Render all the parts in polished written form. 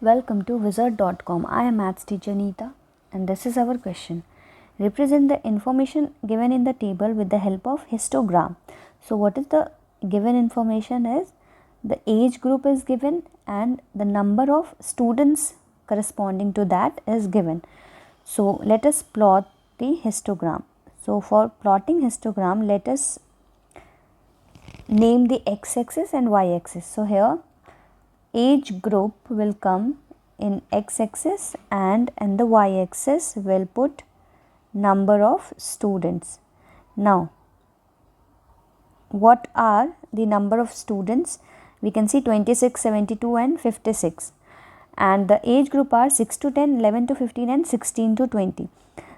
Welcome to wizard.com. I am maths teacher Neeta and this is our question. Represent the information given in the table with the help of histogram. So what is the given information is the age group is given and the number of students corresponding to that is given. So let us plot the histogram. So for plotting histogram, let us name the x-axis and y-axis. So here age group will come in x-axis and the y-axis will put number of students. Now what are the number of students? We can see 26, 72 and 56, and the age group are 6 to 10, 11 to 15 and 16 to 20.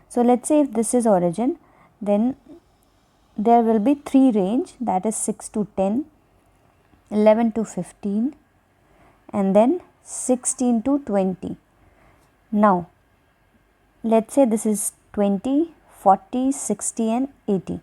So let's say if this is origin, then there will be three range, that is 6 to 10, 11 to 15 and then 16 to 20. Now let's say this is 20, 40, 60 and 80.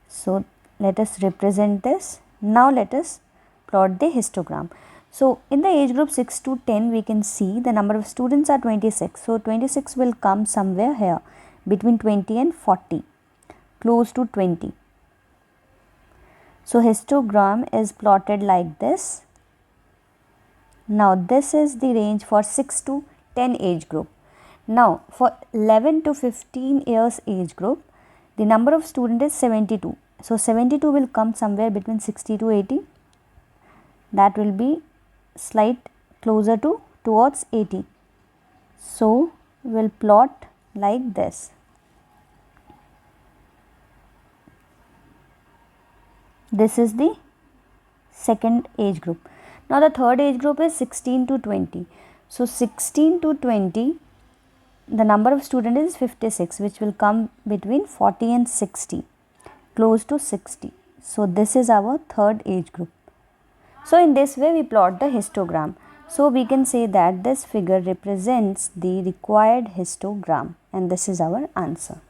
So let us represent this. Now let us plot the histogram. So in the age group 6 to 10, we can see the number of students are 26. So 26 will come somewhere here between 20 and 40, close to 20. So histogram is plotted like this. Now this is the range for 6 to 10 age group. Now for 11 to 15 years age group, the number of student is 72. So 72 will come somewhere between 60 to 80. That will be slight closer to towards 80. So we'll plot like this. This is the second age group. Now the third age group is 16 to 20. So 16 to 20, the number of students is 56, which will come between 40 and 60, close to 60. So this is our third age group. So in this way we plot the histogram. So we can say that this figure represents the required histogram and this is our answer.